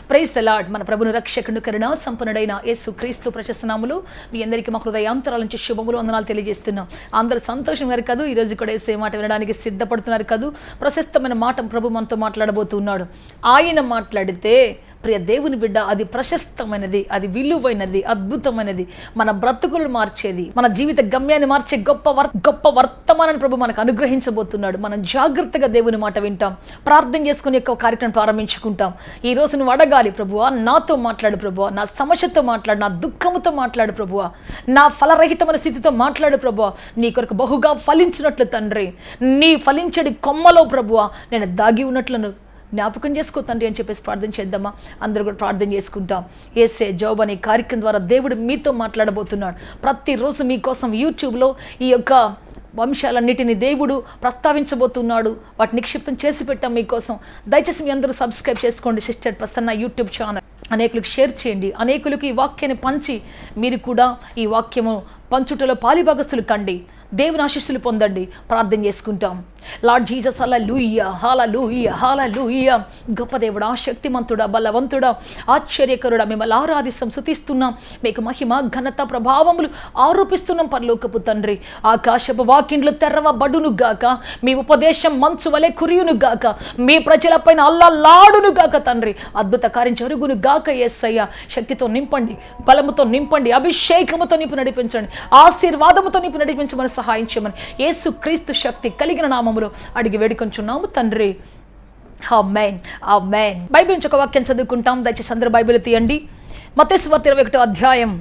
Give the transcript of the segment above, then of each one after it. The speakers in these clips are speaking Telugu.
Praise the lord. మన ప్రభుని రక్షకుడు కరుణా సంపన్నుడైన యేసు క్రీస్తు ప్రశస్త నామములు మీ అందరికీ మా హృదయాంతరాల నుంచి శుభములు వందనాలు తెలియజేస్తున్నాం. అందరూ సంతోషంగా కాదు, ఈరోజు కూడా యేసే మాట వినడానికి సిద్ధపడుతున్నారు కాదు. ప్రశస్తమైన మాట ప్రభు మనతో మాట్లాడబోతున్నాడు. ఆయన మాట్లాడితే ప్రియ దేవుని బిడ్డ, అది ప్రశస్తమైనది, అది విలువైనది, అద్భుతమైనది, మన బ్రతుకులు మార్చేది, మన జీవిత గమ్యాన్ని మార్చే గొప్ప వర్తమానాన్ని ప్రభు మనకు అనుగ్రహించబోతున్నాడు. మనం జాగ్రత్తగా దేవుని మాట వింటాం, ప్రార్థన చేసుకుని యొక్క కార్యక్రమం ప్రారంభించుకుంటాం. ఈ రోజు నువ్వు అడగాలి, ప్రభువా నాతో మాట్లాడు, ప్రభువా నా సమస్యతో మాట్లాడు, నా దుఃఖముతో మాట్లాడు, ప్రభువా నా ఫలరహితమైన స్థితితో మాట్లాడు, ప్రభువా నీ కొరకు బహుగా ఫలించినట్లు తండ్రి, నీ ఫలించడి కొమ్మలో ప్రభువా నేను దాగి ఉన్నట్లను జ్ఞాపకం చేసుకో తండ్రి అని చెప్పేసి ప్రార్థన చేద్దామా? అందరూ కూడా ప్రార్థన చేసుకుంటాం. యేసే జవాబు అనే కార్యక్రమం ద్వారా దేవుడు మీతో మాట్లాడబోతున్నాడు. ప్రతిరోజు మీకోసం యూట్యూబ్లో ఈ యొక్క వంశాలన్నిటిని దేవుడు ప్రస్తావించబోతున్నాడు. వాటిని నిక్షిప్తం చేసి పెట్టాం మీకోసం. దయచేసి మీ అందరూ సబ్స్క్రైబ్ చేసుకోండి సిస్టర్ ప్రసన్న యూట్యూబ్ ఛానల్. అనేకులకు షేర్ చేయండి, అనేకులకు ఈ వాక్యాన్ని పంచి మీరు కూడా ఈ వాక్యము పంచుటలో పాలిభాగస్తులు కండి, దేవుని ఆశీస్సులు పొందండి. ప్రార్థన చేసుకుంటాం. లార్డ్ జీసస్, హల్లెలూయా, హల్లెలూయా, హల్లెలూయా. గొప్ప దేవుడా, శక్తిమంతుడా, బలవంతుడా, ఆశ్చర్యకరుడా, మిమ్మల్ని ఆరాధిస్తాం, స్తుతిస్తున్నాం. మీకు మహిమ, ఘనత, ప్రభావములు ఆరోపిస్తున్నాం పరలోకపు తండ్రి. ఆకాశపు వాకిండ్లు తెరవబడును గాక, మీ ఉపదేశం మంచు వలె కురియును గాక, మీ ప్రజలపైన అల్లలాడును గాక తండ్రి. అద్భుత కార్యం జరుగును గాక యేసయ్య. శక్తితో నింపండి, బలముతో నింపండి, అభిషేకముతో నింపి నడిపించండి, ఆశీర్వాదముతో నింపి నడిపించమని సహాయం చేయమని యేసు క్రీస్తు శక్తి కలిగిన నామములో అడిగి వేడుకొంచున్నాము తండ్రి. ఆమేన్, ఆమేన్. బైబిల్ నుంచి ఒక వాక్యం చదువుకుంటాం. దయచేసి అందరూ బైబిల్ తీయండి. మత్తయి సువార్త 21వ అధ్యాయం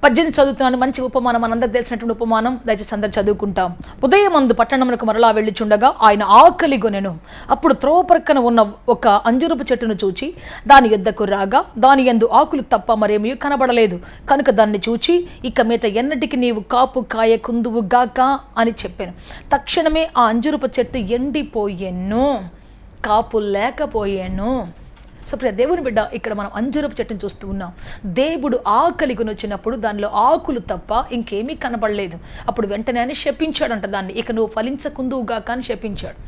18 చదువుతున్నాను. మంచి ఉపమానం, మనందరికి తెలిసినటువంటి ఉపమానం. దయచేసి అందరు చదువుకుంటాం. ఉదయమందు పట్టణమునకు మరలా వెళ్ళిచుండగా ఆయన ఆకలిగొనెను. అప్పుడు త్రోవ ప్రక్కన ఉన్న ఒక అంజూరపు చెట్టును చూచి దాని యొద్దకు రాగా దాని యందు ఆకులు తప్ప మరేమీ కనబడలేదు. కనుక దాన్ని చూచి, ఇక మీట ఎన్నటికి నీవు కాపు కాయ కుందువు గాక అని చెప్పాను. తక్షణమే ఆ అంజూరపు చెట్టు ఎండిపోయెను, కాపు లేకపోయాను. సో ప్రియ దేవుని బిడ్డ, ఇక్కడ మనం అంజూరపు చెట్టును చూస్తూ ఉన్నాం. దేవుడు ఆకలికొని వచ్చినప్పుడు దానిలో ఆకులు తప్ప ఇంకేమీ కనబడలేదు. అప్పుడు వెంటనే అని శపించాడంట దాన్ని, ఇక నువ్వు ఫలించకుందువుగా కానీ శపించాడు.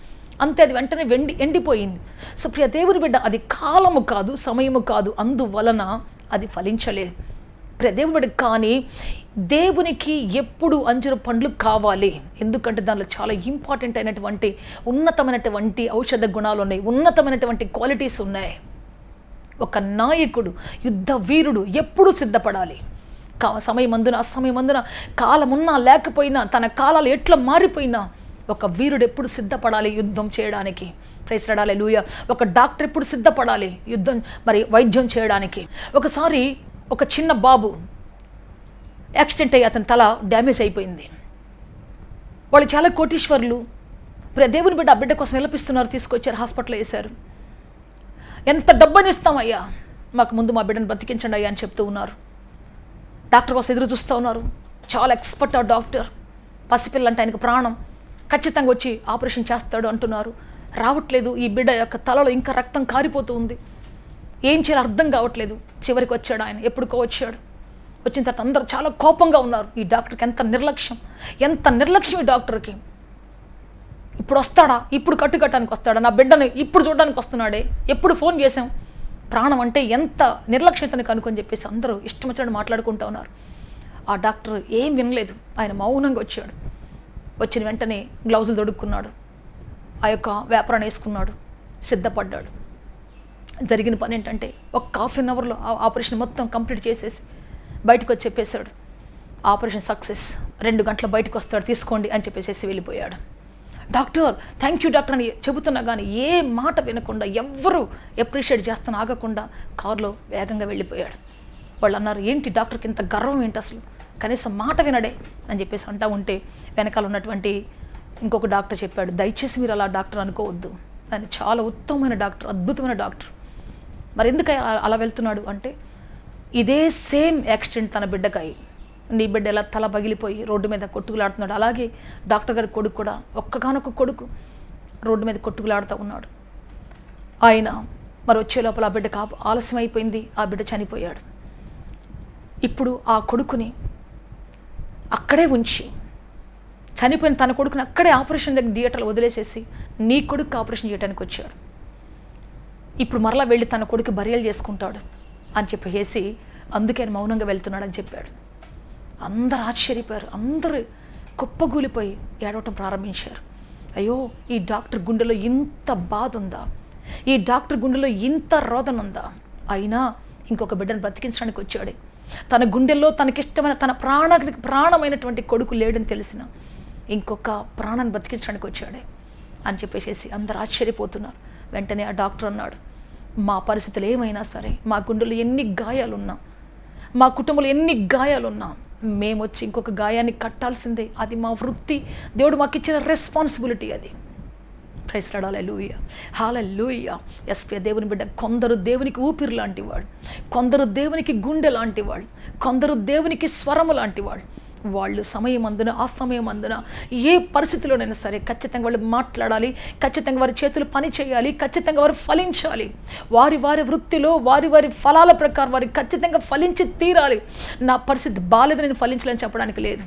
అంతే, అది వెంటనే ఎండిపోయింది. సో ప్రియ దేవుని బిడ్డ, అది కాలము కాదు, సమయము కాదు, అందువలన అది ఫలించలేదు ప్రియ దేవుని బిడ్డ. కానీ దేవునికి ఎప్పుడు అంజూర పండ్లు కావాలి, ఎందుకంటే దానిలో చాలా ఇంపార్టెంట్ అయినటువంటి ఉన్నతమైనటువంటి ఔషధ గుణాలు ఉన్నాయి, ఉన్నతమైనటువంటి క్వాలిటీస్ ఉన్నాయి. ఒక నాయకుడు, యుద్ధ వీరుడు ఎప్పుడు సిద్ధపడాలి. సమయమందున అసమయమందున, కాలమున్నా లేకపోయినా, తన కాలాలు ఎట్లా మారిపోయినా ఒక వీరుడు ఎప్పుడు సిద్ధపడాలి యుద్ధం చేయడానికి. ప్రైజ్ లార్డ్, హల్లెలూయా. ఒక డాక్టర్ ఎప్పుడు సిద్ధపడాలి యుద్ధం వైద్యం చేయడానికి. ఒకసారి ఒక చిన్న బాబు యాక్సిడెంట్ అయ్యి అతని తల డ్యామేజ్ అయిపోయింది. వాళ్ళు చాలా కోటీశ్వరులు. ప్రియ దేవుని బిడ్డ, ఆ బిడ్డ కోసం నిలపిస్తున్నారు, తీసుకొచ్చారు, హాస్పిటల్లో వేశారు. ఎంత డబ్బని ఇస్తామయ్యా, మాకు ముందు మా బిడ్డను బ్రతికించండి అయ్యా అని చెప్తూ ఉన్నారు. డాక్టర్ కోసం ఎదురు చూస్తూ ఉన్నారు. చాలా ఎక్స్పర్ట్ ఆ డాక్టర్. పసిపిల్ల అంటే ఆయనకు ప్రాణం, ఖచ్చితంగా వచ్చి ఆపరేషన్ చేస్తాడు అంటున్నారు. రావట్లేదు. ఈ బిడ్డ యొక్క తలలో ఇంకా రక్తం కారిపోతూ ఉంది. ఏం చేయాలో అర్థం కావట్లేదు. చివరికి వచ్చాడు ఆయన, ఎప్పుడుకో వచ్చాడు. వచ్చిన తర్వాత అందరూ చాలా కోపంగా ఉన్నారు. ఈ డాక్టర్కి ఎంత నిర్లక్ష్యం ఈ డాక్టర్కి. ఇప్పుడు వస్తాడా, ఇప్పుడు కట్టుకట్టడానికి వస్తాడా, నా బిడ్డను ఇప్పుడు చూడడానికి వస్తున్నాడే, ఎప్పుడు ఫోన్ చేసాం. ప్రాణం అంటే ఎంత నిర్లక్ష్యతను కనుక్కొని చెప్పేసి అందరూ ఇష్టం వచ్చినట్టు మాట్లాడుకుంటూ ఉన్నారు. ఆ డాక్టర్ ఏం వినలేదు, ఆయన మౌనంగా వచ్చాడు. వచ్చిన వెంటనే గ్లౌజులు తొడుక్కున్నాడు, ఆ యొక్క వ్యాపారాన్ని వేసుకున్నాడు, సిద్ధపడ్డాడు. జరిగిన పని ఏంటంటే ఒక ½ అవర్లో ఆపరేషన్ మొత్తం కంప్లీట్ చేసేసి బయటకు వచ్చి చెప్పేశాడు, ఆపరేషన్ సక్సెస్, 2 గంటలు బయటకు వస్తాడు, తీసుకోండి అని చెప్పేసి వెళ్ళిపోయాడు. డాక్టర్ థ్యాంక్ యూ డాక్టర్ అని చెబుతున్నా కానీ ఏ మాట వినకుండా, ఎవ్వరూ అప్రిషియేట్ చేస్తాను ఆగకుండా కారులో వేగంగా వెళ్ళిపోయాడు. వాళ్ళు అన్నారు, ఏంటి డాక్టర్కి ఇంత గర్వం ఏంటి అసలు, కనీసం మాట వినడే అని చెప్పేసి అంటూ ఉంటే వెనకాల ఉన్నటువంటి ఇంకొక డాక్టర్ చెప్పాడు, దయచేసి మీరు అలా డాక్టర్ అనుకోవద్దు, ఆయన చాలా ఉత్తమమైన డాక్టర్, అద్భుతమైన డాక్టర్. మరి ఎందుకు అలా వెళ్తున్నాడు అంటే, ఇదే సేమ్ యాక్సిడెంట్ తన బిడ్డకై, నీ బిడ్డ ఎలా తల పగిలిపోయి రోడ్డు మీద కొట్టుకులాడుతున్నాడు, అలాగే డాక్టర్ గారి కొడుకు కూడా, ఒక్కగానొక్క కొడుకు రోడ్డు మీద కొట్టుకులాడుతూ ఉన్నాడు. ఆయన మరి వచ్చే లోపల ఆ బిడ్డకు ఆలస్యం అయిపోయింది, ఆ బిడ్డ చనిపోయాడు. ఇప్పుడు ఆ కొడుకుని అక్కడే ఉంచి, చనిపోయిన తన కొడుకుని అక్కడే ఆపరేషన్ థియేటర్లో వదిలేసేసి నీ కొడుకు ఆపరేషన్ చేయడానికి వచ్చాడు. ఇప్పుడు మరలా వెళ్ళి తన కొడుకు బరియలు చేసుకుంటాడు అని చెప్పేసి అందుకే ఆయన మౌనంగా వెళ్తున్నాడని చెప్పాడు. అందరూ ఆశ్చర్యపోయారు. అందరూ కుప్పగూలిపోయి ఏడవటం ప్రారంభించారు. అయ్యో, ఈ డాక్టర్ గుండెలో ఇంత బాధ ఉందా, ఈ డాక్టర్ గుండెలో ఇంత రోదన ఉందా, అయినా ఇంకొక బిడ్డను బ్రతికించడానికి వచ్చాడు. తన గుండెల్లో తనకిష్టమైన తన ప్రాణమైనటువంటి కొడుకు లేడని తెలిసిన ఇంకొక ప్రాణాన్ని బ్రతికించడానికి వచ్చాడే అని చెప్పేసి అందరు ఆశ్చర్యపోతున్నారు. వెంటనే ఆ డాక్టర్ అన్నాడు, మా పరిస్థితులు ఏమైనా సరే, మా గుండెలో ఎన్ని గాయాలున్నా, మా కుటుంబంలో ఎన్ని గాయాలున్నా మేము వచ్చి ఇంకొక గాయాన్ని కట్టాల్సిందే. అది మా వృత్తి, దేవుడు మాకు ఇచ్చిన రెస్పాన్సిబిలిటీ అది. ప్రైజ్ లార్డ్, హల్లెలూయా, హల్లెలూయా. ఎస్పీ దేవుని బిడ్డ, కొందరు దేవునికి ఊపిరి లాంటి వాళ్ళు, కొందరు దేవునికి గుండె లాంటి వాళ్ళు, కొందరు దేవునికి స్వరము లాంటి వాళ్ళు. వాళ్ళు సమయం అందున ఆ సమయం అందున ఏ పరిస్థితిలోనైనా సరే ఖచ్చితంగా వాళ్ళు మాట్లాడాలి, ఖచ్చితంగా వారి చేతులు పని చేయాలి, ఖచ్చితంగా వారు ఫలించాలి. వారి వారి వృత్తిలో వారి వారి ఫలాల ప్రకారం వారికి ఖచ్చితంగా ఫలించి తీరాలి. నా పరిస్థితి బాలేదు, నేను ఫలించాలని చెప్పడానికి లేదు.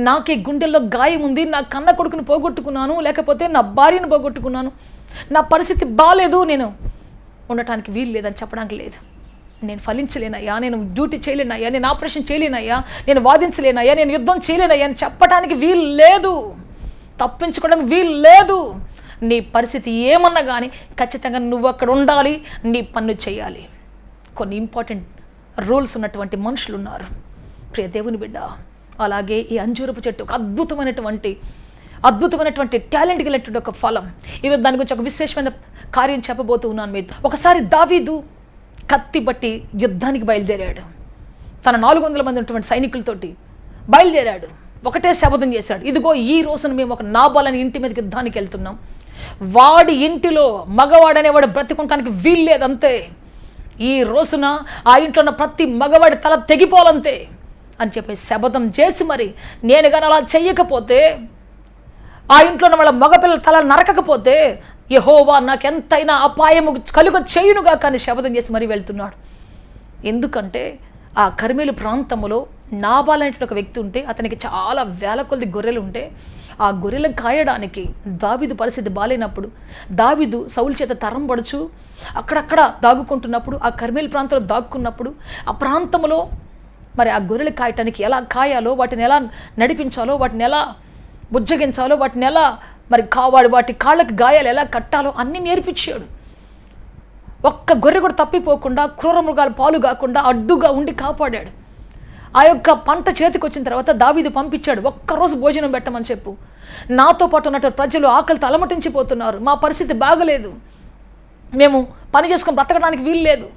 నాకే గుండెల్లో గాయం ఉంది, నా కన్న కొడుకుని పోగొట్టుకున్నాను, లేకపోతే నా భార్యను పోగొట్టుకున్నాను, నా పరిస్థితి బాలేదు, నేను ఉండటానికి వీలు లేదని చెప్పడానికి లేదు. నేను ఫలించలేనయ్యా, నేను డ్యూటీ చేయలేనయ్యా, నేను ఆపరేషన్ చేయలేనయ్యా, నేను వాదించలేనయ్యా, నేను యుద్ధం చేయలేనయ్యా అని చెప్పడానికి వీలు లేదు, తప్పించుకోవడానికి వీలు లేదు. నీ పరిస్థితి ఏమన్నా కానీ ఖచ్చితంగా నువ్వు అక్కడ ఉండాలి, నీ పన్ను చేయాలి. కొన్ని ఇంపార్టెంట్ రూల్స్ ఉన్నటువంటి మనుషులు ఉన్నారు ప్రియ దేవుని బిడ్డ. అలాగే ఈ అంజూరపు చెట్టు ఒక అద్భుతమైనటువంటి టాలెంట్ కలిగినటువంటి ఒక ఫలం. ఈరోజు దాని గురించి ఒక విశేషమైన కార్యం చెప్పబోతూ ఉన్నాను మీతో. ఒకసారి దావీదు కత్తి బట్టి యుద్ధానికి బయలుదేరాడు. తన 400 మంది ఉన్నటువంటి సైనికులతోటి బయలుదేరాడు. ఒకటే శపథం చేశాడు, ఇదిగో ఈ రోజున మేము ఒక నాబాలని ఇంటి మీదకి యుద్ధానికి వెళ్తున్నాం, వాడి ఇంటిలో మగవాడనేవాడు బ్రతికుంటానికి వీల్లేదంతే, ఈ రోజున ఆ ఇంట్లో ఉన్న ప్రతి మగవాడి తల తెగిపోవాలంతే అని చెప్పి శపథం చేసి, మరి నేను కానీ అలా చెయ్యకపోతే, ఆ ఇంట్లో ఉన్న వాళ్ళ మగపిల్లల తల నరకకపోతే యెహోవా నాకెంతైనా అపాయము కలుగ చేయునుగా కానీ శపథం చేసి మరీ వెళ్తున్నాడు. ఎందుకంటే ఆ కర్మేలు ప్రాంతంలో నాబాల్ అనేటువంటి ఒక వ్యక్తి ఉంటే, అతనికి చాలా వేల కొద్ది గొర్రెలు ఉంటే, ఆ గొర్రెలను కాయడానికి దావీదు పరిస్థితి బాలేనప్పుడు, దావీదు సౌలు చేత తరంబడుచు అక్కడక్కడ దాగుకుంటున్నప్పుడు, ఆ కర్మేలు ప్రాంతంలో దాక్కున్నప్పుడు, ఆ ప్రాంతంలో మరి ఆ గొర్రెలు కాయటానికి ఎలా కాయాలో, వాటిని ఎలా నడిపించాలో, వాటిని ఎలా బుజ్జగించాలో, వాటిని ఎలా మరి వాటి కాళ్ళకి గాయాలు ఎలా కట్టాలో అన్నీ నేర్పించాడు. ఒక్క గొర్రె కూడా తప్పిపోకుండా, క్రూర మృగాలు పాలు కాకుండా అడ్డుగా ఉండి కాపాడాడు. ఆ యొక్క పంట చేతికి వచ్చిన తర్వాత దావీదు పంపించాడు, ఒక్కరోజు భోజనం పెట్టమని చెప్పు, నాతో పాటు ఉన్నటువంటి ప్రజలు ఆకలితో అలమటించిపోతున్నారు, మా పరిస్థితి బాగలేదు, మేము పని చేసుకొని బ్రతకడానికి వీలు లేదు,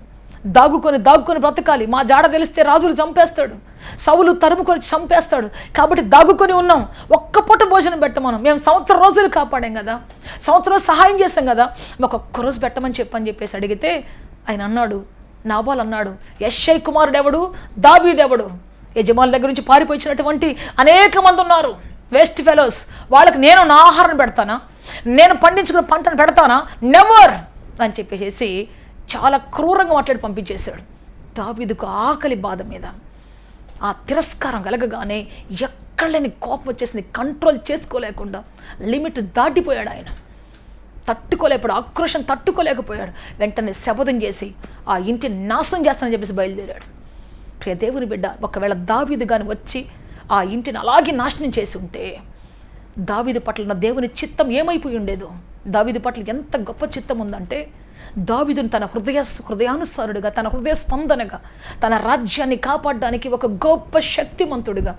దాగుకొని బ్రతకాలి, మా జాడ తెలిస్తే రాజులు చంపేస్తాడు, సౌలు తరుముకొని చంపేస్తాడు, కాబట్టి దాగుకొని ఉన్నాం, ఒక్క పూట భోజనం పెట్టమను, మేము సంవత్సరం రోజులు కాపాడాం కదా, సంవత్సరం సహాయం చేస్తాం కదా, మాకు ఒక్కరోజు పెట్టమని చెప్పేసి అడిగితే ఆయన అన్నాడు, నాబాల్ అన్నాడు, యెష్షై కుమారుడు ఎవడు, దావీదు ఎవడు, యజమానుల దగ్గర నుంచి పారిపోయినటువంటి అనేక మంది ఉన్నారు, వేస్ట్ ఫెలోస్, వాళ్ళకి నేను నా ఆహారం పెడతానా, నేను పండించుకున్న పంటను పెడతానా, నెవర్ అని చెప్పేసి చాలా క్రూరంగా మాట్లాడి పంపించేశాడు. దావీదుకు ఆకలి బాధ మీద ఆ తిరస్కారం కలగగానే ఎక్కడలేని కోపం వచ్చేసింది, కంట్రోల్ చేసుకోలేకుండా లిమిట్ దాటిపోయాడు. ఆయన తట్టుకోలేకపోయాడు, ఆక్రోషం తట్టుకోలేకపోయాడు. వెంటనే శపథం చేసి ఆ ఇంటిని నాశనం చేస్తానని చెప్పేసి బయలుదేరాడు. ప్రియ దేవుని బిడ్డ, ఒకవేళ దావీదు కానీ వచ్చి ఆ ఇంటిని అలాగే నాశనం చేసి ఉంటే దావీదు పట్ల ఉన్న దేవుని చిత్తం ఏమైపోయి ఉండేదో. దావీదు పట్ల ఎంత గొప్ప చిత్తం ఉందంటే, దావీదుని తన హృదయానుసారుడుగా, తన హృదయ స్పందనగా, తన రాజ్యాన్ని కాపాడడానికి ఒక గొప్ప శక్తిమంతుడిగా,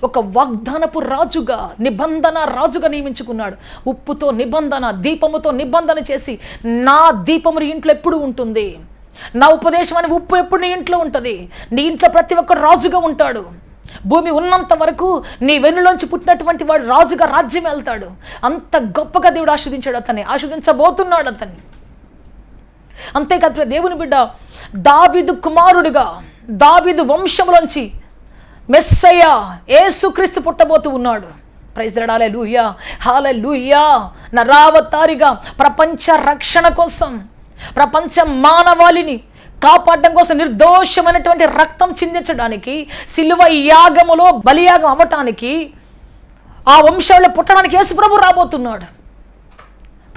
ఒక వాగ్దానపు రాజుగా, నిబంధన రాజుగా నియమించుకున్నాడు. ఉప్పుతో నిబంధన, దీపముతో నిబంధన చేసి, నా దీపము నీ ఇంట్లో ఎప్పుడు ఉంటుంది, నా ఉపదేశం అనే ఉప్పు ఎప్పుడు నీ ఇంట్లో ఉంటుంది, నీ ఇంట్లో ప్రతి ఒక్కరు రాజుగా ఉంటాడు, భూమి ఉన్నంత వరకు నీ వెన్నులోంచి పుట్టినటువంటి వాడు రాజుగా రాజ్యం వెళ్తాడు. అంత గొప్పగా దేవుడు ఆశీర్వదించాడు అతన్ని, ఆశీర్వదించబోతున్నాడు అతన్ని. అంతేకాదు దేవుని బిడ్డ, దావీదు కుమారుడిగా, దావీదు వంశంలోంచి మెస్సయ్య యేసుక్రీస్తు పుట్టబోతూ ఉన్నాడు. ప్రైజ్ ది లార్డ్, హల్లెలూయా, హల్లెలూయా. నరావతారిగా ప్రపంచ రక్షణ కోసం, ప్రపంచ మానవాళిని కాపాడడం కోసం, నిర్దోషమైనటువంటి రక్తం చిందించడానికి, సిలువ యాగములో బలియాగం అవ్వటానికి, ఆ వంశంలో పుట్టడానికి యేసుప్రభు రాబోతున్నాడు.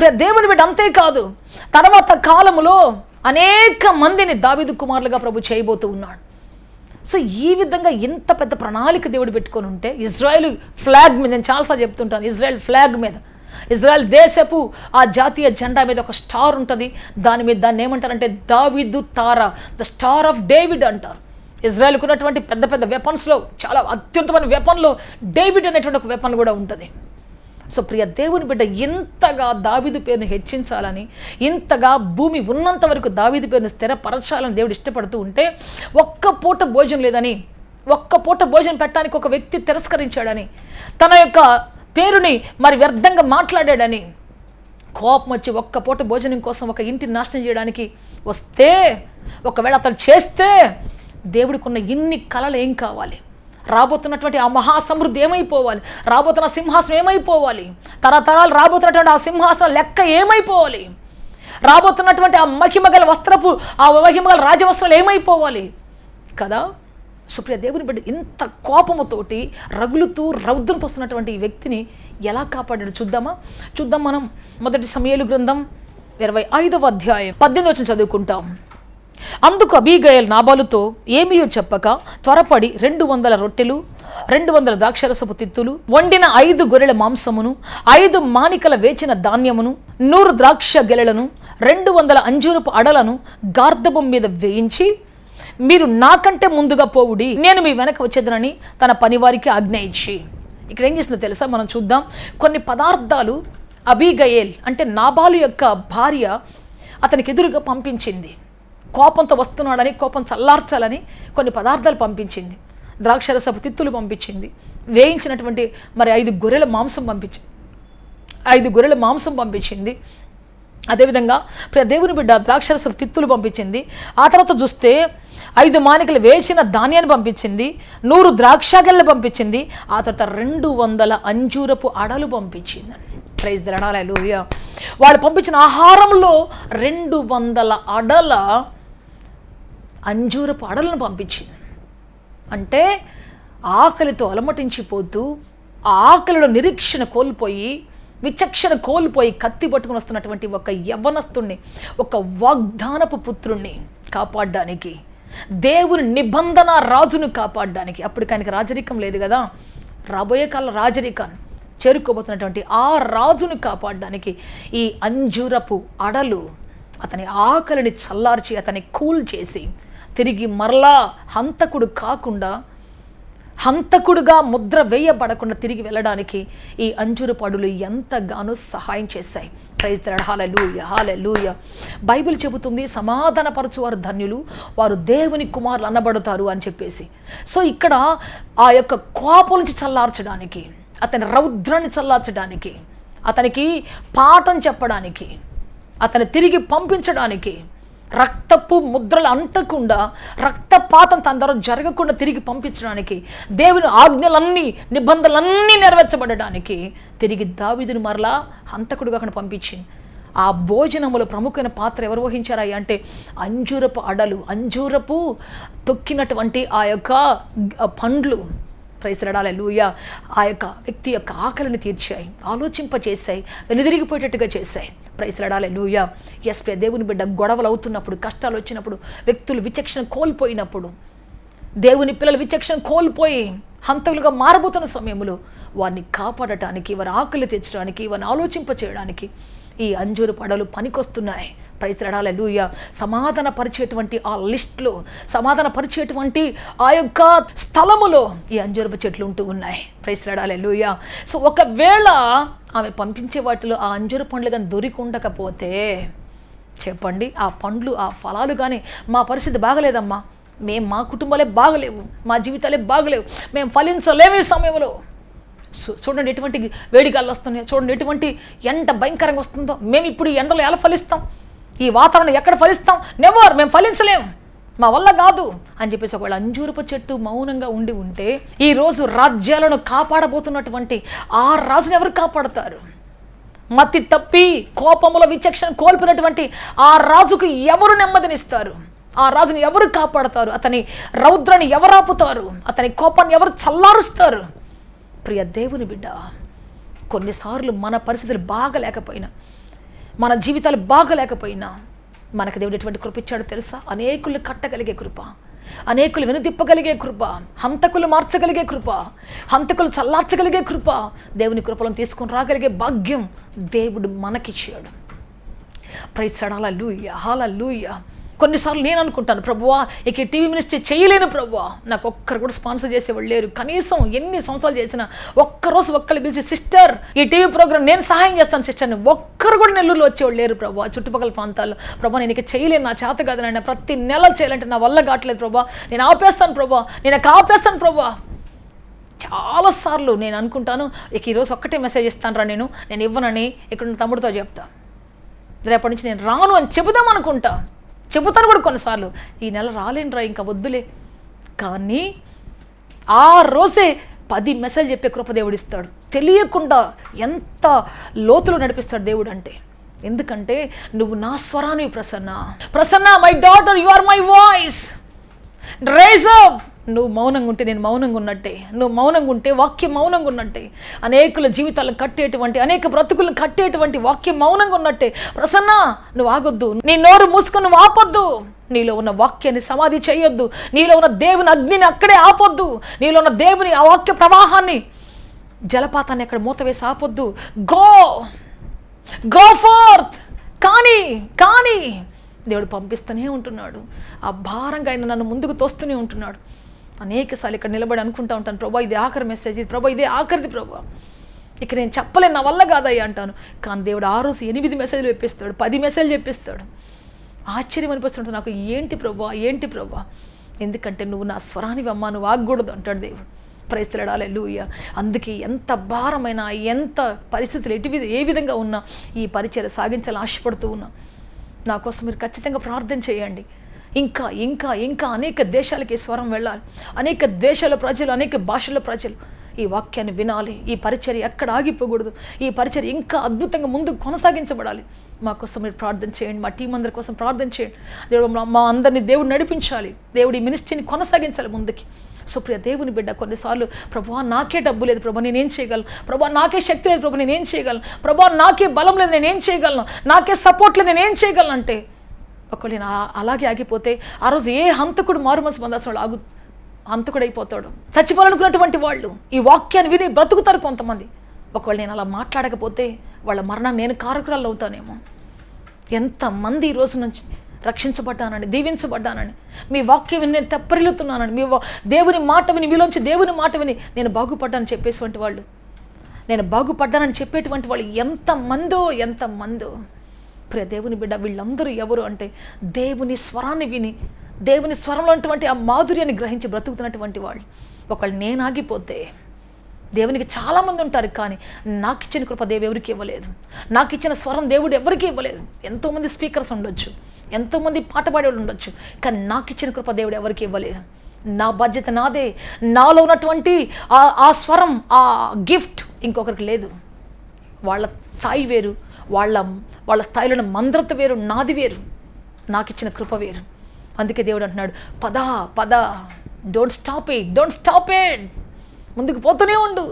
దేవుని బిడ్డ అంతేకాదు, తర్వాత కాలములో అనేక మందిని దావీదు కుమారులుగా ప్రభు చేయబోతూ ఉన్నాడు. సో ఈ విధంగా ఇంత పెద్ద ప్రణాళిక దేవుడు పెట్టుకొని ఉంటే, ఇజ్రాయెల్ ఫ్లాగ్ మీద, నేను చాలాసార్లు చెప్తుంటాను, ఇజ్రాయెల్ ఫ్లాగ్ మీద, ఇజ్రాయెల్ దేశపు ఆ జాతీయ జెండా మీద ఒక స్టార్ ఉంటుంది. దాన్ని ఏమంటారంటే దావీదు తార, ద స్టార్ ఆఫ్ డేవిడ్ అంటారు. ఇజ్రాయెల్కు ఉన్నటువంటి పెద్ద పెద్ద వెపన్స్లో, చాలా అత్యుత్తమైన వెపన్లో డేవిడ్ అనేటువంటి ఒక వెపన్ కూడా ఉంటుంది. సో ప్రియ దేవుని బిడ్డ, ఇంతగా దావీదు పేరును హెచ్చించాలని, ఇంతగా భూమి ఉన్నంత వరకు దావీదు పేరును స్థిరపరచాలని దేవుడు ఇష్టపడుతూ ఉంటే, ఒక్క పూట భోజనం లేదని, ఒక్క పూట భోజనం పెట్టడానికి ఒక వ్యక్తి తిరస్కరించాడని, తన యొక్క పేరుని మరి వ్యర్థంగా మాట్లాడాడని కోపం వచ్చి ఒక్క పూట భోజనం కోసం ఒక ఇంటిని నాశనం చేయడానికి వస్తే, ఒకవేళ అతను చేస్తే దేవుడికి ఉన్న ఇన్ని కళలు ఏం కావాలి? రాబోతున్నటువంటి ఆ మహాసమృద్ధి ఏమైపోవాలి? రాబోతున్న సింహాసనం ఏమైపోవాలి? తరతరాలు రాబోతున్నటువంటి ఆ సింహాసనం లెక్క ఏమైపోవాలి? రాబోతున్నటువంటి ఆ మహిమగల వస్త్రపు, ఆ మహిమగల రాజవస్త్రాలు ఏమైపోవాలి కదా? సుప్రియ దేవుని బిడ్డ ఇంత కోపముతోటి రగులుతూ రౌద్రంతో వస్తున్నటువంటి ఈ వ్యక్తిని ఎలా కాపాడాడు చూద్దాం మనం. మొదటి సమూయేలు గ్రంథం 25వ అధ్యాయం 18వ వచనం చదువుకుంటాం. అందుకు అబీగయల్ నాబాలుతో ఏమీ చెప్పక త్వరపడి 200 రొట్టెలు, 200 ద్రాక్షరసపు తిత్తులు, వండిన 5 గొర్రెల మాంసమును, 5 మానికల వేచిన ధాన్యమును, 100 ద్రాక్ష గెలలను, 200 అంజూరపు అడలను గార్ధబం మీద వేయించి, మీరు నాకంటే ముందుగా పోవుడి, నేను మీ వెనక వచ్చేదనని తన పనివారికి ఆజ్ఞ ఇచ్చి. ఇక్కడ ఏం చేసిందో తెలుసా? మనం చూద్దాం. కొన్ని పదార్థాలు అబీగయేల్ అంటే నాబాలు యొక్క భార్య అతనికి ఎదురుగా పంపించింది. కోపంతో వస్తున్నాడని, కోపం చల్లార్చాలని కొన్ని పదార్థాలు పంపించింది. ద్రాక్షరసపు తిత్తులు పంపించింది, వేయించినటువంటి మరి 5 గొర్రెల మాంసం పంపించింది. అదేవిధంగా ప్రియ దేవుని బిడ్డ ద్రాక్షరసపు తిత్తులు పంపించింది. ఆ తర్వాత చూస్తే 5 మానికలు వేసిన ధాన్యాన్ని పంపించింది, 100 ద్రాక్షగెళ్ళు పంపించింది. ఆ తర్వాత 200 అంజూరపు అడలు పంపించింది. ప్రైజ్ ది లార్డ్, హల్లెలూయా. వాళ్ళు పంపించిన ఆహారంలో 200 అడల అంజూరపు అడలను పంపించింది. అంటే ఆకలితో అలమటించిపోతూ, ఆ ఆకలిలో నిరీక్షణ కోల్పోయి, విచక్షణ కోల్పోయి కత్తి పట్టుకుని వస్తున్నటువంటి ఒక యవ్వనస్తుణ్ణి, ఒక వాగ్దానపు పుత్రుణ్ణి కాపాడడానికి, దేవుని నిబంధన రాజును కాపాడడానికి, అప్పుడు ఆయనకి రాజరికం లేదు కదా, రాబోయే కాలం రాజరికాన్ని చేరుకోబోతున్నటువంటి ఆ రాజును కాపాడడానికి ఈ అంజూరపు అడలు అతని ఆకలిని చల్లార్చి, అతని కూల్ చేసి, తిరిగి మరలా హంతకుడుగా ముద్ర వేయబడకుండా తిరిగి వెళ్ళడానికి ఈ అంజూరపు అడలు ఎంతగానో సహాయం చేశాయి. Praise the lord, hallelujah, hallelujah. Bible చెబుతుంది, సమాధానపరచువారు ధన్యులు, వారు దేవుని కుమారులు అనబడతారు అని చెప్పేసి. సో ఇక్కడ ఆ యొక్క కోపం నుంచి చల్లార్చడానికి, అతని రౌద్రాన్ని చల్లార్చడానికి, అతనికి పాఠం చెప్పడానికి, అతన్ని తిరిగి పంపించడానికి, రక్తపు ముద్రలు అంటకుండా, రక్తపాతం తన ద్వారా జరగకుండా తిరిగి పంపించడానికి, దేవుని ఆజ్ఞలన్నీ, నిబంధనలన్నీ నెరవేర్చబడడానికి తిరిగి దావీదుని మరలా హంతకుడుగా అక్కడ పంపించింది. ఆ భోజనములో ప్రముఖమైన పాత్ర ఎవరు వహించారయ్యా అంటే అంజూరపు అడలు, అంజూరపు తొక్కినటువంటి ఆ యొక్క పండ్లు. Praise the lord, hallelujah. ఆ యొక్క వ్యక్తి యొక్క ఆకలిని తీర్చాయి, ఆలోచింపచేశాయి, వెనుదిరిగిపోయేటట్టుగా చేశాయి. Praise the lord, hallelujah. Yes ప్రియ దేవుని బిడ్డ, గొడవలు అవుతున్నప్పుడు, కష్టాలు వచ్చినప్పుడు, వ్యక్తులు విచక్షణ కోల్పోయినప్పుడు, దేవుని పిల్లలు విచక్షణ కోల్పోయి హంతకులుగా మారబోతున్న సమయంలో వారిని కాపాడటానికి, వారి ఆకలి తీర్చడానికి, వారిని ఆలోచింపచేయడానికి ఈ అంజూరపు అడలు పనికొస్తున్నాయి. ప్రైజ్ ది లార్డ్, హల్లెలూయా. సమాధాన పరిచేటువంటి ఆ లిస్ట్లో, సమాధాన పరిచేటువంటి ఆ యొక్క స్థలములో ఈ అంజూరపు చెట్లు ఉంటూ ఉన్నాయి. Praise the lord, hallelujah. So ఒకవేళ ఆమె పంపించే వాటిలో ఆ అంజూర పండ్లు కానీ దొరికి ఉండకపోతే చెప్పండి, ఆ పండ్లు, ఆ ఫలాలు కానీ, మా పరిస్థితి బాగలేదమ్మా, మా కుటుంబాలే బాగలేవు, మా జీవితాలే బాగలేవు, మేము ఫలించలేము ఈ సమయంలో, చూడండి ఎటువంటి వేడిగాళ్ళు వస్తున్నాయో, చూడండి ఎటువంటి ఎండ భయంకరంగా వస్తుందో, మేము ఇప్పుడు ఈ ఎండలో ఎలా ఫలిస్తాం, ఈ వాతావరణం ఎక్కడ ఫలిస్తాం, నెవర్, మేము ఫలించలేము, మా వల్ల కాదు అని చెప్పేసి ఒకవేళ అంజూరపు చెట్టు మౌనంగా ఉంటే ఈరోజు రాజ్యాలను కాపాడబోతున్నటువంటి ఆ రాజుని ఎవరు కాపాడతారు? మతి తప్పి కోపముల విచక్షణ కోల్పోయినటువంటి ఆ రాజుకు ఎవరు నెమ్మదినిస్తారు? ఆ రాజుని ఎవరు కాపాడతారు? అతని రౌద్రాన్ని ఎవరు ఆపుతారు? అతని కోపాన్ని ఎవరు చల్లారుస్తారు? ప్రియ దేవుని బిడ్డ, కొన్నిసార్లు మన పరిస్థితులు బాగలేకపోయినా, మన జీవితాలు బాగలేకపోయినా మనకు దేవుడు ఎటువంటి కృప ఇచ్చాడో తెలుసా? అనేకులు కట్టగలిగే కృప, అనేకులు వెనుదిప్పగలిగే కృప, హంతకులు మార్చగలిగే కృప, హంతకులు చల్లార్చగలిగే కృప, దేవుని కృపలను తీసుకొని రాగలిగే భాగ్యం దేవుడు మనకిచ్చాడు. ప్రైజ్ లార్డ్, హల్లెలూయా, హల్లెలూయా. కొన్నిసార్లు నేను అనుకుంటాను, ప్రభువా ఇక టీవీ మినిస్ట్రీ చేయలేను ప్రభువా, నాకు ఒక్కరు కూడా స్పాన్సర్ చేసేవాళ్ళు లేరు. కనీసం ఎన్ని సంవత్సరాలు చేసినా ఒక్కరోజు ఒక్కళ్ళు పిలిచి, సిస్టర్ ఈ టీవీ ప్రోగ్రామ్ నేను సహాయం చేస్తాను సిస్టర్ని, ఒక్కరు కూడా నెల్లూరులో వచ్చేవాళ్ళు లేరు ప్రభువా. చుట్టుపక్కల ప్రాంతాల్లో, ప్రభా నేను ఇక చేయలేను, నా చేత కాదు నాయన, ప్రతి నెల చేయాలంటే నా వల్ల కావట్లేదు ప్రభా, నేను ఆపేస్తాను ప్రభా, నేను ఆపేస్తాను ప్రభా. చాలాసార్లు నేను అనుకుంటాను, ఇక ఈరోజు ఒక్కటే మెసేజ్ ఇస్తాను రా, నేను ఇవ్వనని ఇక్కడ తమ్ముడితో చెప్తా, రేపటి నుంచి నేను రాను అని చెబుదాం అనుకుంటా, చెబుతాను కూడా కొన్నిసార్లు, ఈ నెల రాలేనురా ఇంకా వద్దులే. కానీ ఆ రోజే 10 మెసేజ్ చెప్పే కృప దేవుడు ఇస్తాడు. తెలియకుండా ఎంత లోతులో నడిపిస్తాడు దేవుడు అంటే. ఎందుకంటే నువ్వు నా స్వరాన్ని Prasanna, my daughter you are my voice, rise up. నువ్వు మౌనంగా ఉంటే నేను మౌనంగా ఉన్నట్టే, నువ్వు మౌనంగా ఉంటే వాక్యం మౌనంగా ఉన్నట్టే, అనేకుల జీవితాలను కట్టేటువంటి, అనేక బ్రతుకులను కట్టేటువంటి వాక్యం మౌనంగా ఉన్నట్టే. ప్రసన్న నువ్వు ఆగొద్దు, నీ నోరు మూసుకొని నువ్వు ఆపొద్దు, నీలో ఉన్న వాక్యాన్ని సమాధి చేయొద్దు, నీలో ఉన్న దేవుని అగ్నిని అక్కడే ఆపొద్దు, నీలో ఉన్న దేవుని ఆ వాక్య ప్రవాహాన్ని, జలపాతాన్ని అక్కడ మూతవేసి ఆపొద్దు. Go fourth. కానీ దేవుడు పంపిస్తూనే ఉంటున్నాడు. ఆ భారంగా ఆయన నన్ను ముందుకు తోస్తూనే ఉంటున్నాడు. అనేకసార్లు ఇక్కడ నిలబడి అనుకుంటా ఉంటాను, ప్రభా ఇది ఆఖరి మెసేజ్, ఇది ప్రభా ఇదే ఆఖరిది ప్రభా, ఇక నేను చెప్పలేను, నా వల్ల కాదయ్యా అంటాను. కానీ దేవుడు ఆ రోజు 8 మెసేజ్లు చెప్పిస్తాడు, 10 మెసేజ్లు చెప్పిస్తాడు. ఆశ్చర్యం అనిపిస్తుంటుంది నాకు, ఏంటి ప్రభా, ఎందుకంటే నువ్వు నా స్వరానివి అమ్మా, నువ్వు ఆగకూడదు అంటాడు దేవుడు. ప్రైజ్ ది లార్డ్, హల్లెలూయా. అందుకే ఎంత భారమైన, ఎంత పరిస్థితులు ఏ విధంగా ఉన్నా ఈ పరిచర్య సాగించాలని ఆశపడుతూ ఉన్నా. నా కోసం మీరు ఖచ్చితంగా ప్రార్థన చేయండి. ఇంకా అనేక దేశాలకి ఈ స్వరం వెళ్ళాలి. అనేక దేశాల ప్రజలు, అనేక భాషల ప్రజలు ఈ వాక్యాన్ని వినాలి. ఈ పరిచర్య ఎక్కడ ఆగిపోకూడదు. ఈ పరిచర్య ఇంకా అద్భుతంగా ముందుకు కొనసాగించబడాలి. మా కోసం మీరు ప్రార్థన చేయండి, మా టీం అందరి కోసం ప్రార్థన చేయండి. దేవుడు మా అందరినీ దేవుడు నడిపించాలి, దేవుడు ఈ మినిస్ట్రీని కొనసాగించాలి ముందుకి. సో ప్రియ దేవుని బిడ్డ, కొన్నిసార్లు ప్రభువా నాకే డబ్బు లేదు ప్రభా, నేనేం చేయగలను, ప్రభా నాకే శక్తి లేదు ప్రభా, నేనేం చేయగలను, ప్రభా నాకే బలం లేదు, నేనేం చేయగలను, నాకే సపోర్ట్ లేదు, నేనేం చేయగలను అంటే, ఒకవేళ నేను అలాగే ఆగిపోతే ఆ రోజు ఏ హంతకుడు మారుమనసు పొందాల్సిన వాళ్ళు హంతకుడైపోతాడు. చచ్చిపోవాలనుకున్నటువంటి వాళ్ళు ఈ వాక్యాన్ని విని బ్రతుకుతారు కొంతమంది. ఒకవేళ నేను అలా మాట్లాడకపోతే వాళ్ళ మరణాన్ని నేను కారకురాలు అవుతానేమో. ఎంతమంది ఈ రోజు నుంచి రక్షించబడ్డానని, దీవించబడ్డానని, మీ వాక్యం విని నేను తెప్పరిల్లుతున్నానని, దేవుని మాట విని, మీలోంచి దేవుని మాట విని నేను బాగుపడ్డానని చెప్పేటువంటి వాళ్ళు, నేను బాగుపడ్డానని చెప్పేటువంటి వాళ్ళు ఎంతమందో. ప్రియ దేవుని బిడ్డ, వీళ్ళందరూ ఎవరు అంటే దేవుని స్వరాన్ని విని, దేవుని స్వరంలో ఉన్నటువంటి ఆ మాధుర్యాన్ని గ్రహించి బ్రతుకుతున్నటువంటి వాళ్ళు. ఒకవేళ నేను ఆగిపోతే, దేవునికి చాలామంది ఉంటారు, కానీ నాకు ఇచ్చిన కృప దేవుడు ఎవరికి ఇవ్వలేదు, నాకు ఇచ్చిన స్వరం దేవుడు ఎవరికి ఇవ్వలేదు. ఎంతోమంది స్పీకర్స్ ఉండొచ్చు, ఎంతోమంది పాట పాడేవాళ్ళు ఉండొచ్చు, కానీ నాకు ఇచ్చిన కృప దేవుడు ఎవరికి ఇవ్వలేదు. నా బాధ్యత నాదే. నాలో ఉన్నటువంటి ఆ స్వరం, ఆ గిఫ్ట్ ఇంకొకరికి లేదు. వాళ్ళ స్థాయి వేరు, వాళ్ళ స్థాయిలో ఉన్న మంద్రత వేరు, నాది వేరు, నాకు ఇచ్చిన కృప వేరు. అందుకే దేవుడు అంటున్నాడు, పద, డోంట్ స్టాప్ ఇట్, ముందుకు పోతూనే ఉండు.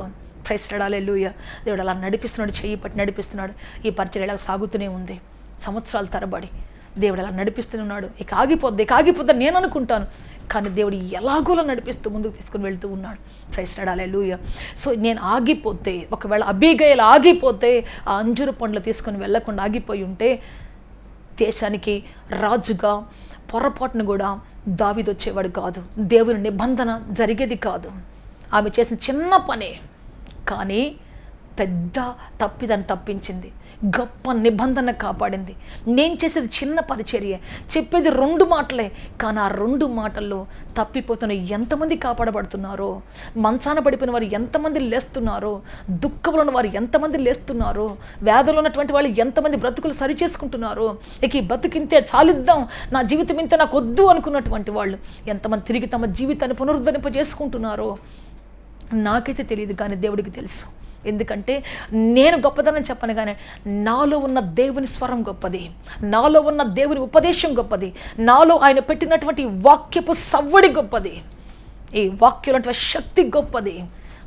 ప్రైజ్ ది లార్డ్, హల్లెలూయా. దేవుడు అలా నడిపిస్తున్నాడు, చెయ్యి పట్టి నడిపిస్తున్నాడు. ఈ పరిచర్య ఇలా సాగుతూనే ఉంది సంవత్సరాల తరబడి. దేవుడు అలా నడిపిస్తూనే ఉన్నాడు. ఇక ఆగిపోద్ది నేను అనుకుంటాను, కానీ దేవుడు ఎలాగోలా నడిపిస్తూ ముందుకు తీసుకుని వెళ్తూ ఉన్నాడు. Praise the lord, hallelujah. So నేను ఆగిపోతే, ఒకవేళ అబీగయలు ఆగిపోతే, ఆ అంజూరు పండ్లు తీసుకొని వెళ్ళకుండా ఆగిపోయి ఉంటే, దేశానికి రాజుగా పొరపాటును కూడా దావీదు వచ్చేవాడు కాదు. దేవుని నిబంధన జరిగేది కాదు. ఆమె చేసిన చిన్న పనే, కానీ పెద్ద తప్పిదాన్ని తప్పించింది, గొప్ప నిబంధన కాపాడింది. నేను చేసేది చిన్న పరిచర్య, చెప్పేది 2 మాటలే, కానీ ఆ 2 మాటల్లో తప్పిపోతున్న ఎంతమంది కాపాడబడుతున్నారో, మంచాన పడిపోయిన వారు ఎంతమంది లేస్తున్నారో, దుఃఖంలో ఉన్న వారు ఎంతమంది లేస్తున్నారో, వ్యాధులు ఉన్నటువంటి వాళ్ళు ఎంతమంది బ్రతుకులు సరి చేసుకుంటున్నారో, ఇక ఈ బతుకింతే చాలిద్దాం, నా జీవితం ఇంతే నాకు వద్దు అనుకున్నటువంటి వాళ్ళు ఎంతమంది తిరిగి తమ జీవితాన్ని పునరుద్ధరింప చేసుకుంటున్నారో నాకైతే తెలియదు, కానీ దేవుడికి తెలుసు. ఎందుకంటే నేను గొప్పదనం చెప్పను, కానీ నాలో ఉన్న దేవుని స్వరం గొప్పది, నాలో ఉన్న దేవుని ఉపదేశం గొప్పది, నాలో ఆయన పెట్టినటువంటి వాక్యపు సవ్వడి గొప్పది, ఈ వాక్యంలో శక్తి గొప్పది.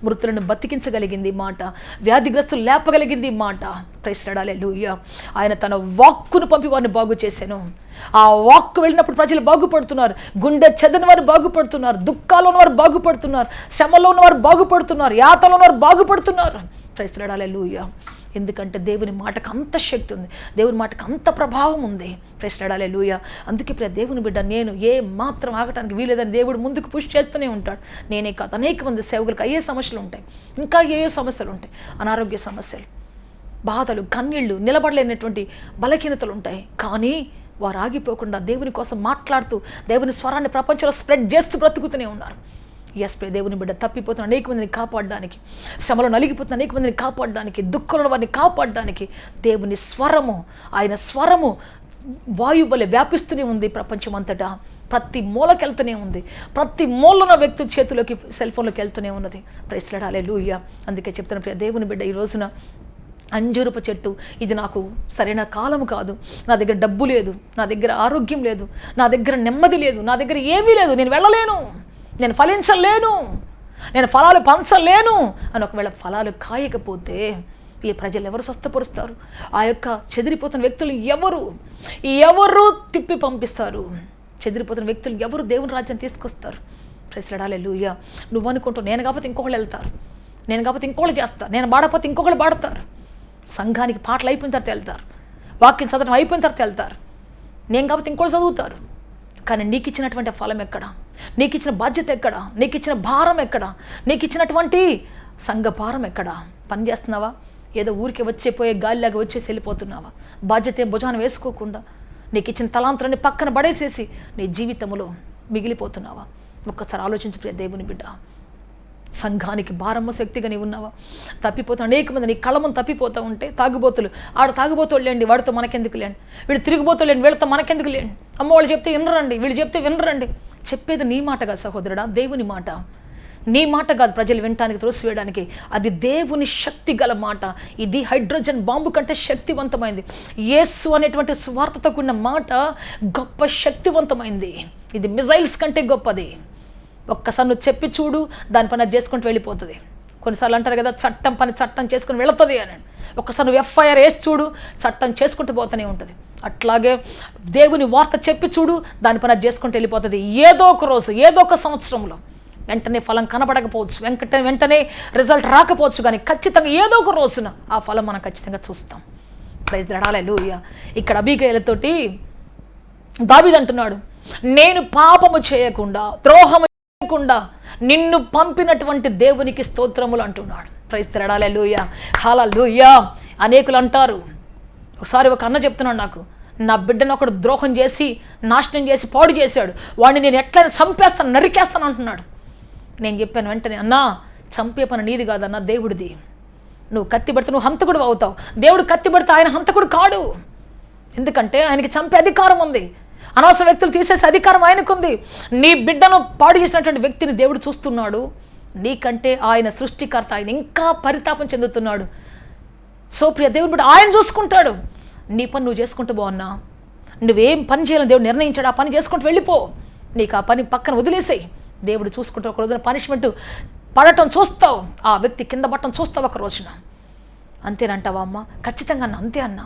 మృతులను బతికించగలిగింది మాట, వ్యాధిగ్రస్తులు లేపగలిగింది మాట. ప్రైజ్ లార్డ్, హల్లెలూయా. ఆయన తన వాక్కును పంపి వారిని బాగు చేశాను. ఆ వాక్కు వెళ్ళినప్పుడు ప్రజలు బాగుపడుతున్నారు, గుండె చెదని వారు బాగుపడుతున్నారు, దుఃఖాల్లో ఉన్నవారు బాగుపడుతున్నారు, శ్రమలో ఉన్నవారు బాగుపడుతున్నారు, యాతలో ఉన్నవారు బాగుపడుతున్నారు. ప్రైజ్ లార్డ్, హల్లెలూయా. ఎందుకంటే దేవుని మాటకు అంత శక్తి ఉంది, దేవుని మాటకు అంత ప్రభావం ఉంది. ప్రైజ్ లార్డ్, హల్లెలూయా. అందుకే ప్రియ దేవుని బిడ్డ, నేను ఏ మాత్రం ఆగటానికి వీలేదని దేవుడు ముందుకు పుష్ చేస్తూనే ఉంటాడు. నేనే కాదు, అనేక మంది సేవకులకు అయ్యే సమస్యలు ఉంటాయి, ఇంకా ఏ సమస్యలు ఉంటాయి, అనారోగ్య సమస్యలు, బాధలు, కన్నీళ్లు, నిలబడలేనటువంటి బలహీనతలు ఉంటాయి. కానీ వారు ఆగిపోకుండా దేవుని కోసం మాట్లాడుతూ దేవుని స్వరాన్ని ప్రపంచంలో స్ప్రెడ్ చేస్తూ బ్రతుకుతూనే ఉన్నారు. ఎస్ ప్రియ దేవుని బిడ్డ, తప్పిపోతున్న అనేక మందిని కాపాడడానికి, శ్రమలో నలిగిపోతున్న అనేక మందిని కాపాడడానికి, దుఃఖంలో వారిని కాపాడడానికి దేవుని స్వరము, ఆయన స్వరము వాయువు వలె వ్యాపిస్తూనే ఉంది ప్రపంచం అంతటా. ప్రతి మూలకి వెళ్తూనే ఉంది, ప్రతి మూలన వ్యక్తి చేతిలోకి సెల్ ఫోన్లోకి వెళ్తూనే ఉన్నది. ప్రైజ్ లార్డ్, హల్లెలూయా. అందుకే చెప్తున్న ప్రియ దేవుని బిడ్డ, ఈ రోజున అంజూరపు చెట్టు, ఇది నాకు సరైన కాలం కాదు, నా దగ్గర డబ్బు లేదు, నా దగ్గర ఆరోగ్యం లేదు, నా దగ్గర నెమ్మది లేదు, నా దగ్గర ఏమీ లేదు, నేను వెళ్ళలేను, నేను ఫలించలేను, నేను ఫలాలు పంచలేను అని ఒకవేళ ఫలాలు కాయకపోతే ఈ ప్రజలు ఎవరు స్వస్థపరుస్తారు? ఆ యొక్క చెదిరిపోతున్న వ్యక్తులు ఎవరు తిప్పి పంపిస్తారు? చెదిరిపోతున్న వ్యక్తులు ఎవరు దేవుని రాజ్యాన్ని తీసుకొస్తారు? ప్రైజ్ లార్డ్, హల్లెలూయా. నువ్వు అనుకుంటావు నేను కాకపోతే ఇంకొకళ్ళు వెళ్తారు, నేను కాకపోతే ఇంకొకళ్ళు చేస్తారు, నేను బాడపోతే ఇంకొకళ్ళు బాడతారు. సంఘానికి పాటలు అయిపోయిన తర్వాత వెళ్తారు, వాక్యం చదవడం అయిపోయిన తర్వాత వెళ్తారు, నేను కాకపోతే ఇంకోళ్ళు చదువుతారు. కానీ నీకు ఇచ్చినటువంటి ఫలం ఎక్కడ? నీకు ఇచ్చిన బాధ్యత ఎక్కడ? నీకు ఇచ్చిన భారం ఎక్కడ? నీకు ఇచ్చినటువంటి సంఘ భారం ఎక్కడ? పని చేస్తున్నావా? ఏదో ఊరికి వచ్చేపోయే గాలిలాగా వచ్చేసి వెళ్ళిపోతున్నావా? బాధ్యత భుజాన వేసుకోకుండా నీకు ఇచ్చిన తలాంతులని పక్కన పడేసేసి నీ జీవితంలో మిగిలిపోతున్నావా? ఒక్కసారి ఆలోచించి ప్రియ దేవుని బిడ్డ, సంఘానికి భారమ్మ శక్తిగా నీవు ఉన్నావా? తప్పిపోతున్న అనేక మంది నీ కళ్ళ ముందు తప్పిపోతూ ఉంటే, తాగుబోతులు, ఆడ తాగుబోతులు లేండి, వాడితో మనకెందుకు లేండి, వీళ్ళు తిరిగిపోతులు లేండి, వీళ్ళతో మనకెందుకు లేండి, అమ్మ వాళ్ళు చెప్తే వినరండి, వీళ్ళు చెప్తే వినరండి. చెప్పేది నీ మాట కాదు సహోదరుడా, దేవుని మాట. నీ మాట కాదు ప్రజలు వినటానికి, త్రోసివేయడానికి. అది దేవుని శక్తి గల మాట. ఇది హైడ్రోజన్ బాంబు కంటే శక్తివంతమైంది. యేసు అనేటువంటి స్వార్థతో కూడిన మాట గొప్ప శక్తివంతమైంది. ఇది మిజైల్స్ కంటే గొప్పది. ఒక్కసారి నువ్వు చెప్పి చూడు, దాని పని అది చేసుకుంటూ వెళ్ళిపోతుంది. కొన్నిసార్లు అంటారు కదా, చట్టం పని చట్టం చేసుకుని వెళుతుంది అని. ఒక్కసారి నువ్వు ఎఫ్ఐఆర్ వేసి చూడు, చట్టం చేసుకుంటూ పోతూనే ఉంటుంది. అట్లాగే దేవుని వార్త చెప్పి చూడు, దాని పని అది చేసుకుంటూ వెళ్ళిపోతుంది. ఏదో ఒక రోజు, ఏదో ఒక సంవత్సరంలో వెంటనే ఫలం కనబడకపోవచ్చు, వెంటనే రిజల్ట్ రాకపోవచ్చు, కానీ ఖచ్చితంగా ఏదో ఒక రోజున ఆ ఫలం మనం ఖచ్చితంగా చూస్తాం. ప్రైజ్ లార్డ్, హల్లెలూయా. ఇక్కడ అబీగయలతోటి దావీదు అంటున్నాడు, నేను పాపము చేయకుండా, ద్రోహము చేయకుండా నిన్ను పంపినటువంటి దేవునికి స్తోత్రములు అంటున్నాడు. ప్రైజ్ లార్డ్, హల్లెలూయా, హల్లెలూయా. అనేకులు అంటారు, ఒకసారి ఒక అన్న చెప్తున్నాడు నాకు, నా బిడ్డను ఒకడు ద్రోహం చేసి, నాశనం చేసి, పాడు చేశాడు, వాడిని నేను ఎట్లయినా చంపేస్తాను, నరికేస్తాను అంటున్నాడు. నేను చెప్పాను వెంటనే, అన్నా చంపే పని నీది కాదన్నా, దేవుడిది. నువ్వు కత్తి పెడితే నువ్వు హంతకుడు అవుతావు, దేవుడు కత్తి పెడితే ఆయన హంతకుడు కాడు. ఎందుకంటే ఆయనకి చంపే అధికారం ఉంది, అనవసర వ్యక్తులు తీసేసే అధికారం ఆయనకుంది. నీ బిడ్డను పాడు చేసినటువంటి వ్యక్తిని దేవుడు చూస్తున్నాడు. నీకంటే ఆయన సృష్టికర్త, ఆయన ఇంకా పరితాపం చెందుతున్నాడు. సో ప్రియ దేవుని బిడ్డ, ఆయన చూసుకుంటాడు. నీ పని నువ్వు చేసుకుంటూ బాగున్నా, నువ్వేం పని చేయాలని దేవుడు నిర్ణయించాడు, ఆ పని చేసుకుంటూ వెళ్ళిపో. నీకు ఆ పని పక్కన వదిలేసేయి, దేవుడు చూసుకుంటూ. ఒక రోజున పనిష్మెంట్ పడటం చూస్తావు, ఆ వ్యక్తి కింద పట్టడం చూస్తావు ఒక రోజున. అంతేనంటావా అమ్మ? ఖచ్చితంగా అన్న, అంతే అన్న.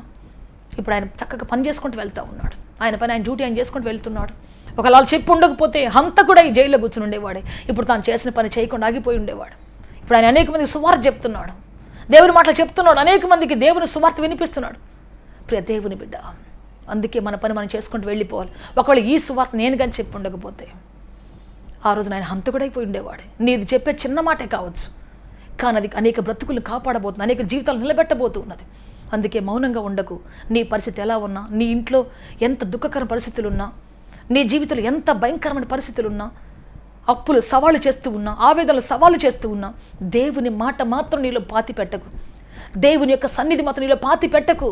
ఇప్పుడు ఆయన చక్కగా పని చేసుకుంటూ వెళ్తూ ఉన్నాడు, ఆయన పని ఆయన డ్యూటీ ఆయన చేసుకుంటూ వెళ్తున్నాడు. ఒకవేళ చెప్పి ఉండకపోతే హంతకుడై జైల్లో కూర్చుని ఉండేవాడే, ఇప్పుడు తాను చేసిన పని చేయకుండా ఆగిపోయి ఉండేవాడు. ఇప్పుడు ఆయన అనేక మందికి సువార్త చెప్తున్నాడు, దేవుని మాటలు చెప్తున్నాడు, అనేక మందికి దేవుని సువార్త వినిపిస్తున్నాడు. ప్రియ దేవుని బిడ్డ, అందుకే మన పని మనం చేసుకుంటూ వెళ్ళిపోవాలి. ఒకవేళ ఈ సువార్త నేను కానీ చెప్పి ఉండకపోతే ఆ రోజున ఆయన హంతకుడైపోయి ఉండేవాడు. నీది చెప్పే చిన్న మాటే కావచ్చు, కానీ అది అనేక బ్రతుకులు కాపాడబోతుంది, అనేక జీవితాలు నిలబెట్టబోతూ ఉన్నది. అందుకే మౌనంగా ఉండకు. నీ పరిస్థితి ఎలా ఉన్నా, నీ ఇంట్లో ఎంత దుఃఖకర పరిస్థితులున్నా, నీ జీవితంలో ఎంత భయంకరమైన పరిస్థితులున్నా, అప్పులు సవాళ్ళు చేస్తూ ఉన్నా, ఆవేదనలు సవాళ్ళు చేస్తూ ఉన్నా, దేవుని మాట మాత్రం నీలో పాతి పెట్టకు. దేవుని యొక్క సన్నిధి మాత్రం నీలో పాతి పెట్టకు.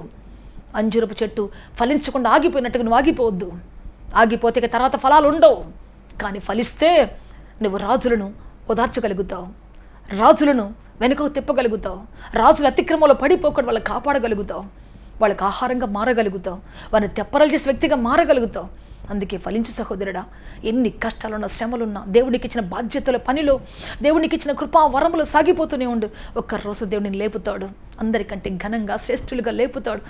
అంజూరపు చెట్టు ఫలించకుండా ఆగిపోయినట్టుగా నువ్వు ఆగిపోవద్దు. ఆగిపోతే తర్వాత ఫలాలు ఉండవు, కానీ ఫలిస్తే నువ్వు రాజులను ఓదార్చగలుగుతావు, రాజులను వెనుకకు తిప్పగలుగుతావు, రాజుల అతిక్రమంలో పడిపోకుండా వాళ్ళని కాపాడగలుగుతావు, వాళ్ళకి ఆహారంగా మారగలుగుతావు, వారిని తెప్పరలు చేసే వ్యక్తిగా మారగలుగుతావు. అందుకే ఫలించు సహోదరుడా. ఎన్ని కష్టాలున్నా, శ్రమలున్నా, దేవునికి ఇచ్చిన బాధ్యతల పనిలో, దేవునికి ఇచ్చిన కృపా వరములు సాగిపోతూనే ఉండు. ఒక్కరోజు దేవుడిని లేపుతాడు, అందరికంటే ఘనంగా శ్రేష్ఠులుగా లేపుతాడు.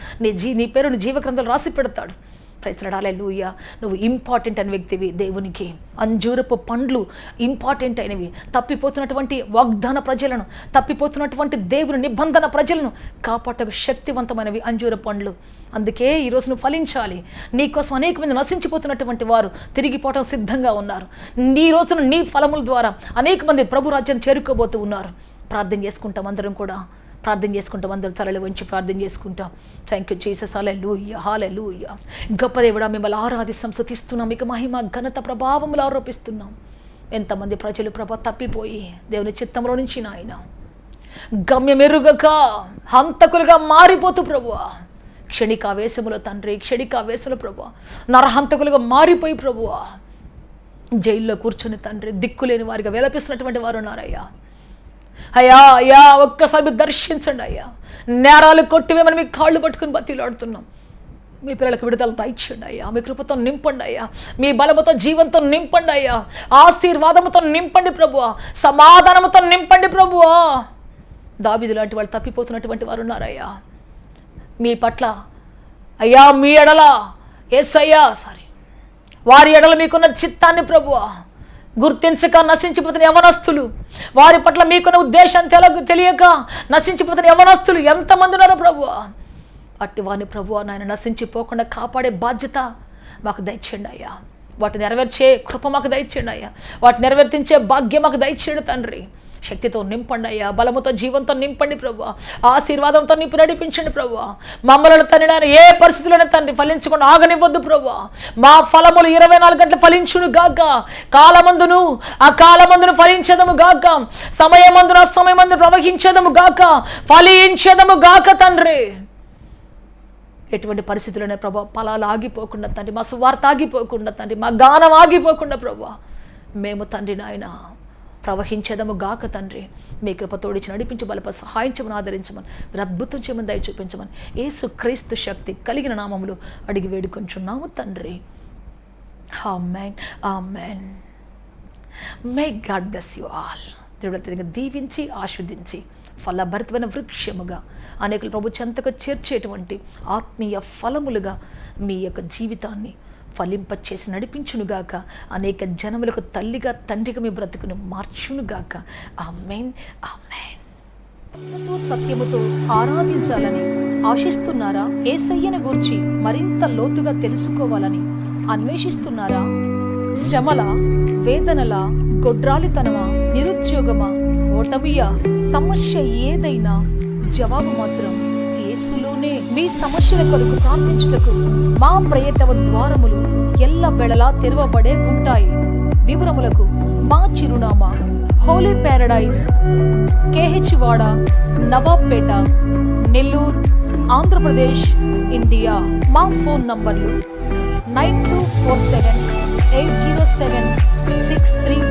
నీ పేరుని జీవగ్రంథంలో రాసి పెడతాడు. ప్రైజ్ లార్డ్, హల్లెలూయా. నువ్వు ఇంపార్టెంట్ అయిన వ్యక్తివి దేవునికి. అంజూరపు పండ్లు ఇంపార్టెంట్ అయినవి. తప్పిపోతున్నటువంటి వాగ్దాన ప్రజలను, తప్పిపోతున్నటువంటి దేవుని నిబంధన ప్రజలను కాపాడకు శక్తివంతమైనవి అంజూర పండ్లు. అందుకే ఈరోజు నువ్వు ఫలించాలి. నీకోసం అనేక మంది నశించిపోతున్నటువంటి వారు తిరిగిపోవటం సిద్ధంగా ఉన్నారు. నీ రోజున నీ ఫలముల ద్వారా అనేక మంది ప్రభు రాజ్యాన్ని చేరుకోబోతూ ఉన్నారు. ప్రార్థన చేసుకుంటాం, అందరం కూడా ప్రార్థన చేసుకుంటాం. అందరూ తలలు వంచి ప్రార్థన చేసుకుంటాం. Thank you Jesus. Hallelujah, hallelujah. గొప్ప దేవుడా, మిమ్మల్ని ఆరాధిస్తాం, స్తుతిస్తున్నాం, మీకు మహిమ ఘనత ప్రభావములు ఆరోపిస్తున్నాం. ఎంతమంది ప్రజలు ప్రభా తప్పిపోయి దేవుని చిత్తంలో నుంచి నాయన గమ్యమెరుగక హంతకులుగా మారిపోతూ ప్రభువా, క్షణికావేశములో తండ్రి, క్షణికావేశంలో ప్రభువా నరహంతకులుగా మారిపోయి ప్రభువా జైల్లో కూర్చొని తండ్రి దిక్కులేని వారిగా విలపిస్తున్నటువంటి వారు ఉన్నారయ్యా. అయ్యా ఒక్కసారి మీరు దర్శించండి అయ్యా. నేరాలు కొట్టివేమని మీ కాళ్ళు పట్టుకుని బతిలాడుతున్నాం. మీ పిల్లలకు విడుదల దయచేయండి అయ్యా. మీ కృపతో నింపండి అయ్యా. మీ బలముతో, జీవంతో నింపండి అయ్యా. ఆశీర్వాదముతో నింపండి ప్రభువా. సమాధానముతో నింపండి ప్రభువా. దావీదు లాంటి వాళ్ళు తప్పిపోతున్నటువంటి వారు ఉన్నారయ్యా. మీ పట్ల అయ్యా, మీ ఎడల యేసయ్యా వారి ఎడల మీకున్న చిత్తాన్ని ప్రభువా గుర్తించక నశించిపోతున్న యవనస్తులు, వారి పట్ల మీకున్న ఉద్దేశం తెలియక నశించిపోతున్న యవనస్తులు ఎంతమంది ఉన్నారో ప్రభువా. అట్టి వారిని ప్రభువా నాయన నశించిపోకుండా కాపాడే బాధ్యత మాకు దయచేయండి అయ్యా. వాటిని నెరవేర్చే కృప మాకు దయచేయండి అయ్యా. వాటిని నెరవేర్తించే భాగ్యం మాకు దయచేయండి తండ్రి. శక్తితో నింపండి అయ్యా, బలముతో, జీవంతో నింపండి ప్రభువా. ఆశీర్వాదంతో నింపి నడిపించండి ప్రభువా. మమ్మల్ని తండ్రి నాయన ఏ పరిస్థితుల్లోనే తండ్రి ఫలించకుండా ఆగనివ్వద్దు ప్రభువా. మా ఫలములు 24 గంటలు ఫలించును గాక. కాలమందును అకాలమందును ఫలించదము గాక. సమయమందును అసమయమందును ప్రవహించదము గాక. ఫలించదము గాక తండ్రి. ఎటువంటి పరిస్థితుల్లోనే ప్రభా ఫలాలు ఆగిపోకుండా తండ్రి, మా సువార్త ఆగిపోకుండా తండ్రి, మా గానం ఆగిపోకుండా ప్రభా మేము తండ్రి నాయన ప్రవహించదము గాక తండ్రి. మీ కృపతోడిచి నడిపించి బలప సహాయించమని, ఆదరించమని, మీరు అద్భుతం చేయమని, దయ చూపించమని యేసుక్రీస్తు శక్తి కలిగిన నామములు అడిగి వేడుకొంచున్నాము తండ్రి. Amen, amen. May God bless you all. దేవుడు దీవించి ఆశీర్వదించి ఫలభరితమైన వృక్షముగా అనేకులు ప్రభు చెంతకు చేర్చేటువంటి ఆత్మీయ ఫలములుగా మీ యొక్క జీవితాన్ని ఫలింపచేసి నడిపించునుగాక. అనేక జనములకు తల్లిగా, తండ్రిగా మీ బ్రతుకును మార్చునుగాక. ఆమేన్, ఆమేన్. సత్యముతో ఆరాధించాలని ఆశిస్తున్నారా? యేసయ్యను గూర్చి మరింత లోతుగా తెలుసుకోవాలని అన్వేషిస్తున్నారా? శ్రమల, వేదనల, గొడ్రాలితనమా, నిరుద్యోగమా, ఓటమియా, సమస్య ఏదైనా జవాబు మాత్రం యేసులోనే. మీ సమస్యల కొరకు ప్రార్థించుటకు మా ప్రయత్న ద్వారములు ఎల్ల వేళలా తెరవబడే ఉంటాయి. వివరములకు మా చిరునామా హోలీ ప్యారడైజ్, KH వాడ, నవాబ్పేట, నెల్లూరు, ఆంధ్రప్రదేశ్, ఇండియా. మా ఫోన్ నంబర్లు 9247 807 635